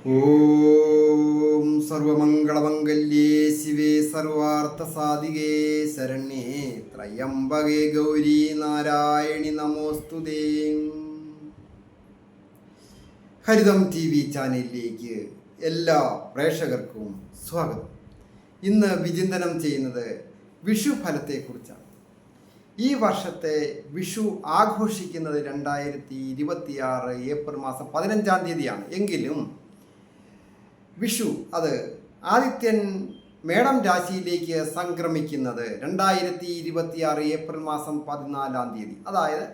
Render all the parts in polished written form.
ഓം സർവമംഗളമംഗല്യേ ശിവേ സർവാർത്ഥസാധികേ ശരണ്യേ ത്രയംബകേ ഗൗരി നാരായണി നമോസ്തുതേ. ഹരിതം TV ചാനലിലേക്ക് എല്ലാ പ്രേക്ഷകർക്കും സ്വാഗതം. ഇന്ന് വിചിന്തനം ചെയ്യുന്നത് വിഷു ഫലത്തെക്കുറിച്ചാണ്. ഈ വർഷത്തെ വിഷു ആഘോഷിക്കുന്നത് 2026 ഏപ്രിൽ മാസം 15-ാം തീയതിയാണ്. എങ്കിലും വിഷു അത് ആദിത്യൻ മേടം രാശിയിലേക്ക് സംക്രമിക്കുന്നത് 2026 ഏപ്രിൽ മാസം 14-ാം തീയതി. അതായത്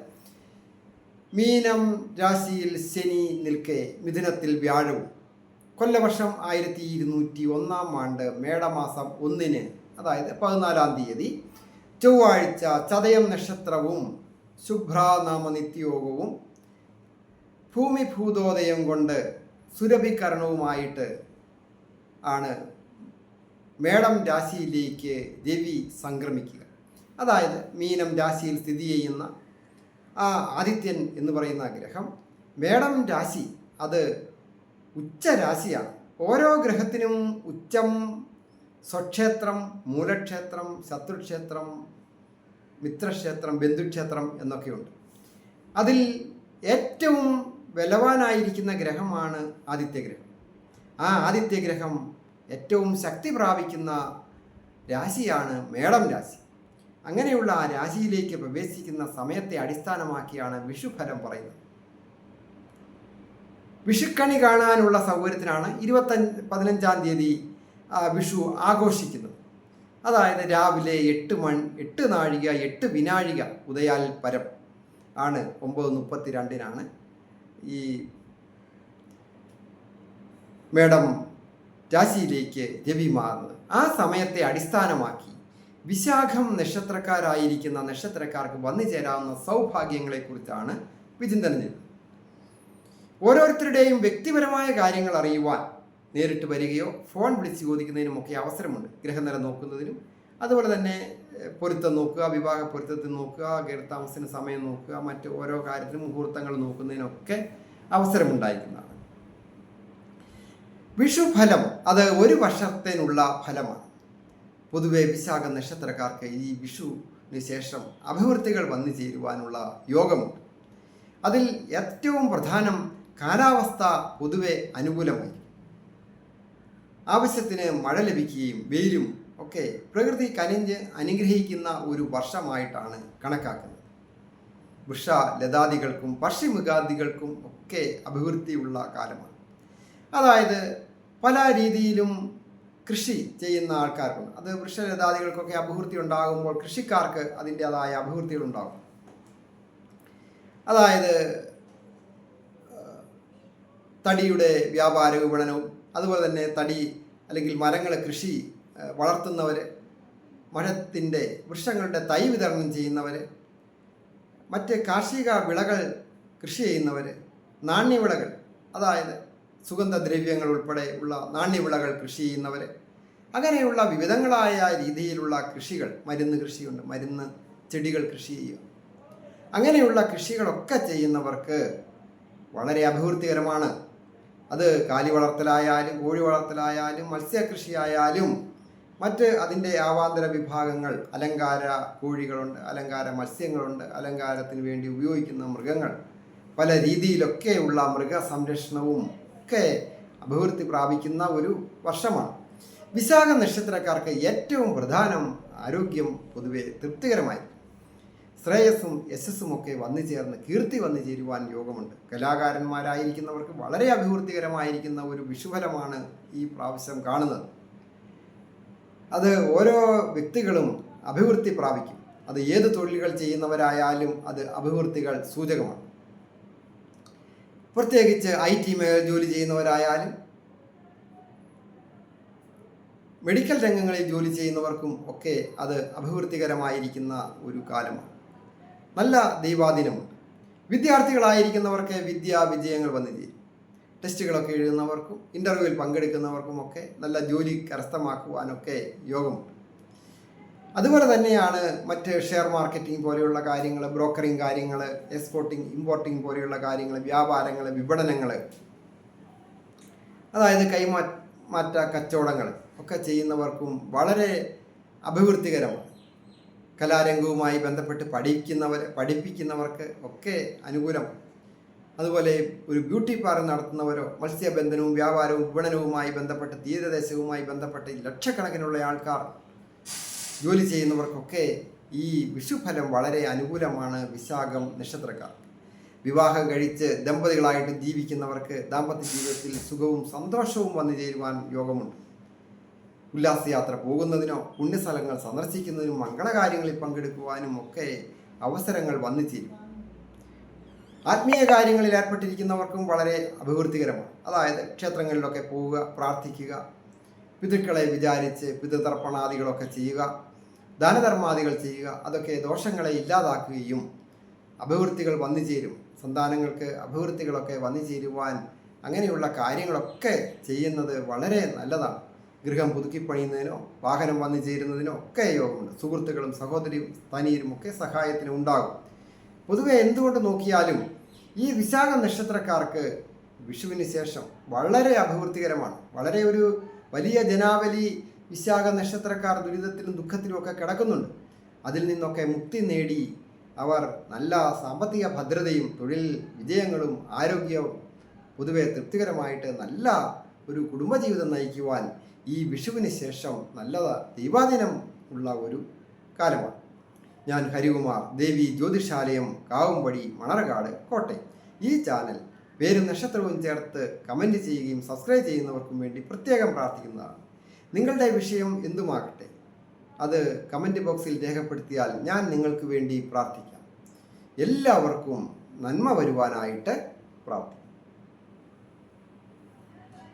മീനം രാശിയിൽ ശനി നിൽക്കെ മിഥുനത്തിൽ വ്യാഴവും, കൊല്ലവർഷം 1201 ആണ്ട് മേടമാസം 1-ന് അതായത് 14-ാം തീയതി ചൊവ്വാഴ്ച ചതയം നക്ഷത്രവും ശുഭ്രാനാമ നിത്യയോഗവും ഭൂമിഭൂതോദയം കൊണ്ട് സുരഭികരണവുമായിട്ട് ആണ് മേടം രാശിയിലേക്ക് രവി സംക്രമിക്കുക. അതായത് മീനം രാശിയിൽ സ്ഥിതി ചെയ്യുന്ന ആ ആദിത്യൻ എന്ന് പറയുന്ന ഗ്രഹം മേടം രാശി അത് ഉച്ചരാശിയാണ്. ഓരോ ഗ്രഹത്തിനും ഉച്ചം, സ്വക്ഷേത്രം, മൂലക്ഷേത്രം, ശത്രുക്ഷേത്രം, മിത്രക്ഷേത്രം, ബന്ധുക്ഷേത്രം എന്നൊക്കെയുണ്ട്. അതിൽ ഏറ്റവും ബലവാനായിരിക്കുന്ന ഗ്രഹമാണ് ആദിത്യഗ്രഹം. ആ ആദിത്യഗ്രഹം ഏറ്റവും ശക്തി പ്രാപിക്കുന്ന രാശിയാണ് മേടം രാശി. അങ്ങനെയുള്ള ആ രാശിയിലേക്ക് പ്രവേശിക്കുന്ന സമയത്തെ അടിസ്ഥാനമാക്കിയാണ് വിഷുഫലം പറയുന്നത്. വിഷുക്കണി കാണാനുള്ള സൗകര്യത്തിനാണ് 15-ാം തീയതി വിഷു ആഘോഷിക്കുന്നത്. അതായത് രാവിലെ 8 നാഴിക 8 വിനാഴിക ഉദയാൽ പരം ആണ് 9:32 ഈ മേടം രാശിയിലേക്ക് രവി മാറുന്നത്. ആ സമയത്തെ അടിസ്ഥാനമാക്കി വിശാഖം നക്ഷത്രക്കാരായിരിക്കുന്ന നക്ഷത്രക്കാർക്ക് വന്നു ചേരാവുന്ന സൗഭാഗ്യങ്ങളെക്കുറിച്ചാണ് വിചിന്തനം ചെയ്യുന്നത്. ഓരോരുത്തരുടെയും വ്യക്തിപരമായ കാര്യങ്ങൾ അറിയുവാൻ നേരിട്ട് വരികയോ ഫോൺ വിളിച്ച് ചോദിക്കുന്നതിനുമൊക്കെ അവസരമുണ്ട്. ഗ്രഹനില നോക്കുന്നതിനും അതുപോലെ തന്നെ പൊരുത്തം നോക്കുക, വിവാഹ പൊരുത്തത്തിൽ നോക്കുക, ഗൃഹതാമസത്തിന് സമയം നോക്കുക, മറ്റ് ഓരോ കാര്യത്തിനും മുഹൂർത്തങ്ങൾ നോക്കുന്നതിനൊക്കെ അവസരമുണ്ടായിരിക്കുന്നതാണ്. വിഷുഫലം അത് ഒരു വർഷത്തിനുള്ള ഫലമാണ്. പൊതുവെ വിശാഖ നക്ഷത്രക്കാർക്ക് ഈ വിഷുവിന് ശേഷം അഭിവൃദ്ധികൾ വന്നു ചേരുവാനുള്ള യോഗമുണ്ട്. അതിൽ ഏറ്റവും പ്രധാനം കാലാവസ്ഥ പൊതുവെ അനുകൂലമായിരിക്കും. ആവശ്യത്തിന് മഴ ലഭിക്കുകയും വെയിലും ഒക്കെ പ്രകൃതി കനിഞ്ഞ് അനുഗ്രഹിക്കുന്ന ഒരു വർഷമായിട്ടാണ് കണക്കാക്കുന്നത്. വൃക്ഷ ലതാദികൾക്കും പക്ഷിമൃഗാദികൾക്കും ഒക്കെ അഭിവൃദ്ധിയുള്ള കാലമാണ്. അതായത് പല രീതിയിലും കൃഷി ചെയ്യുന്ന ആൾക്കാർക്കുണ്ട്. അത് വൃക്ഷലതാദികൾക്കൊക്കെ അഭിവൃദ്ധി ഉണ്ടാകുമ്പോൾ കൃഷിക്കാർക്ക് അതിൻ്റേതായ അഭിവൃദ്ധികളുണ്ടാകും. അതായത് തടിയുടെ വ്യാപാര വിപണനവും അതുപോലെ തന്നെ തടി അല്ലെങ്കിൽ മരങ്ങളെ കൃഷി വളർത്തുന്നവർ, മരത്തിൻ്റെ വൃക്ഷങ്ങളുടെ തൈ വിതരണം ചെയ്യുന്നവർ, മറ്റ് കാർഷിക വിളകൾ കൃഷി ചെയ്യുന്നവർ, നാണ്യവിളകൾ അതായത് സുഗന്ധദ്രവ്യങ്ങൾ ഉൾപ്പെടെ ഉള്ള നാണ്യവിളകൾ കൃഷി ചെയ്യുന്നവർ, അങ്ങനെയുള്ള വിവിധങ്ങളായ രീതിയിലുള്ള കൃഷികൾ, മരുന്ന് കൃഷിയുണ്ട്, മരുന്ന് ചെടികൾ കൃഷി ചെയ്യുക, അങ്ങനെയുള്ള കൃഷികളൊക്കെ ചെയ്യുന്നവർക്ക് വളരെ അഭിവൃദ്ധികരമാണ്. അത് കാലി വളർത്തലായാലും കോഴി വളർത്തലായാലും മത്സ്യകൃഷിയായാലും മറ്റ് അതിൻ്റെ ആവാന്തര വിഭാഗങ്ങൾ, അലങ്കാര കോഴികളുണ്ട്, അലങ്കാര മത്സ്യങ്ങളുണ്ട്, അലങ്കാരത്തിന് വേണ്ടി ഉപയോഗിക്കുന്ന മൃഗങ്ങൾ, പല രീതിയിലൊക്കെയുള്ള മൃഗസംരക്ഷണവും ഒക്കെ അഭിവൃദ്ധി പ്രാപിക്കുന്ന ഒരു വർഷമാണ്. വിശാഖ നക്ഷത്രക്കാർക്ക് ഏറ്റവും പ്രധാനം ആരോഗ്യം പൊതുവെ തൃപ്തികരമായി, ശ്രേയസ്സും യശസ്സും ഒക്കെ വന്നു ചേർന്ന് കീർത്തി വന്നു ചേരുവാൻ യോഗമുണ്ട്. കലാകാരന്മാരായിരിക്കുന്നവർക്ക് വളരെ അഭിവൃദ്ധികരമായിരിക്കുന്ന ഒരു വിഷുഫലമാണ് ഈ പ്രാവശ്യം കാണുന്നത്. അത് ഓരോ വ്യക്തികളും അഭിവൃദ്ധി പ്രാപിക്കും. അത് ഏത് തൊഴിലുകൾ ചെയ്യുന്നവരായാലും അത് അഭിവൃദ്ധികൾ സൂചകമാണ്. പ്രത്യേകിച്ച് IT മേഖല ജോലി ചെയ്യുന്നവരായാലും മെഡിക്കൽ രംഗങ്ങളിൽ ജോലി ചെയ്യുന്നവർക്കും ഒക്കെ അത് അഭിവൃദ്ധികരമായിരിക്കുന്ന ഒരു കാലമാണ്. നല്ല ദൈവാധീനമുണ്ട്. വിദ്യാർത്ഥികളായിരിക്കുന്നവർക്ക് വിദ്യാ വിജയങ്ങൾ വന്നു ചേരും. ടെസ്റ്റുകളൊക്കെ എഴുതുന്നവർക്കും ഇൻ്റർവ്യൂവിൽ പങ്കെടുക്കുന്നവർക്കും ഒക്കെ നല്ല ജോലി കരസ്ഥമാക്കുവാനൊക്കെ യോഗമുണ്ട്. അതുപോലെ തന്നെയാണ് മറ്റ് ഷെയർ മാർക്കറ്റിംഗ് പോലെയുള്ള കാര്യങ്ങൾ, ബ്രോക്കറിങ് കാര്യങ്ങൾ, എക്സ്പോർട്ടിങ് ഇമ്പോർട്ടിങ് പോലെയുള്ള കാര്യങ്ങൾ, വ്യാപാരങ്ങൾ, വിപണനങ്ങൾ, അതായത് കൈമാറ്റ കച്ചവടങ്ങൾ ഒക്കെ ചെയ്യുന്നവർക്കും വളരെ അഭിവൃദ്ധികരമാണ്. കലാരംഗവുമായി ബന്ധപ്പെട്ട് പഠിപ്പിക്കുന്നവർക്ക് ഒക്കെ അനുകൂലം. അതുപോലെ ഒരു ബ്യൂട്ടി പാർലർ നടത്തുന്നവരോ മത്സ്യബന്ധനവും വ്യാപാരവും വിപണനവുമായി ബന്ധപ്പെട്ട് തീരദേശവുമായി ബന്ധപ്പെട്ട് ലക്ഷക്കണക്കിനുള്ള ആൾക്കാർ ജോലി ചെയ്യുന്നവർക്കൊക്കെ ഈ വിഷുഫലം വളരെ അനുകൂലമാണ്. വിശാഖം നക്ഷത്രക്കാർ വിവാഹം കഴിച്ച് ദമ്പതികളായിട്ട് ജീവിക്കുന്നവർക്ക് ദാമ്പത്യ ജീവിതത്തിൽ സുഖവും സന്തോഷവും വന്നു ചേരുവാൻ യോഗമുണ്ട്. ഉല്ലാസയാത്ര പോകുന്നതിനോ പുണ്യസ്ഥലങ്ങൾ സന്ദർശിക്കുന്നതിനും മംഗളകാര്യങ്ങളിൽ പങ്കെടുക്കുവാനും ഒക്കെ അവസരങ്ങൾ വന്നു ചേരും. ആത്മീയ കാര്യങ്ങളിൽ ഏർപ്പെട്ടിരിക്കുന്നവർക്കും വളരെ അഭിവൃദ്ധികരമാണ്. അതായത് ക്ഷേത്രങ്ങളിലൊക്കെ പോവുക, പ്രാർത്ഥിക്കുക, പിതൃക്കളെ വിചാരിച്ച് പിതൃതർപ്പണാദികളൊക്കെ ചെയ്യുക, ദാനധർമാദികൾ ചെയ്യുക. അതൊക്കെ ദോഷങ്ങളെ ഇല്ലാതാക്കുകയും അഭിവൃദ്ധികൾ വന്നു ചേരും. സന്താനങ്ങൾക്ക് അഭിവൃദ്ധികളൊക്കെ വന്നു ചേരുവാൻ അങ്ങനെയുള്ള കാര്യങ്ങളൊക്കെ ചെയ്യുന്നത് വളരെ നല്ലതാണ്. ഗൃഹം പുതുക്കിപ്പണിയുന്നതിനോ വാഹനം വന്നു ചേരുന്നതിനോ ഒക്കെ യോഗമുണ്ട്. സുഹൃത്തുക്കളും സഹോദരിയും സ്ഥാനീയരും ഒക്കെ സഹായത്തിന് ഉണ്ടാകും. പൊതുവെ എന്തുകൊണ്ട് നോക്കിയാലും ഈ വിശാഖ നക്ഷത്രക്കാർക്ക് വിഷുവിന് ശേഷം വളരെ അഭിവൃദ്ധികരമാണ്. വളരെ ഒരു വലിയ ജനാവലി വിശാഖ നക്ഷത്രക്കാർ ദുരിതത്തിലും ദുഃഖത്തിലും ഒക്കെ കിടക്കുന്നുണ്ട്. അതിൽ നിന്നൊക്കെ മുക്തി നേടി അവർ നല്ല സാമ്പത്തിക ഭദ്രതയും തൊഴിൽ വിജയങ്ങളും ആരോഗ്യവും പൊതുവെ തൃപ്തികരമായിട്ട് നല്ല ഒരു കുടുംബജീവിതം നയിക്കുവാൻ ഈ വിഷുവിന് ശേഷം നല്ല ദൈവാധീനം ഉള്ള ഒരു കാലമാണ്. ഞാൻ ഹരികുമാർ, ദേവി ജ്യോതിഷാലയം, കാവുംപടി, മണർകാട്, കോട്ടയം. ഈ ചാനൽ പേരും നക്ഷത്രവും ചേർത്ത് കമൻറ്റ് ചെയ്യുകയും സബ്സ്ക്രൈബ് ചെയ്യുന്നവർക്കും വേണ്ടി പ്രത്യേകം പ്രാർത്ഥിക്കുന്നതാണ്. നിങ്ങളുടെ വിഷയം എന്തുമാകട്ടെ അത് കമൻറ്റ് ബോക്സിൽ രേഖപ്പെടുത്തിയാൽ ഞാൻ നിങ്ങൾക്ക് വേണ്ടി പ്രാർത്ഥിക്കാം. എല്ലാവർക്കും നന്മ വരുവാനായിട്ട് പ്രാർത്ഥിക്കാം.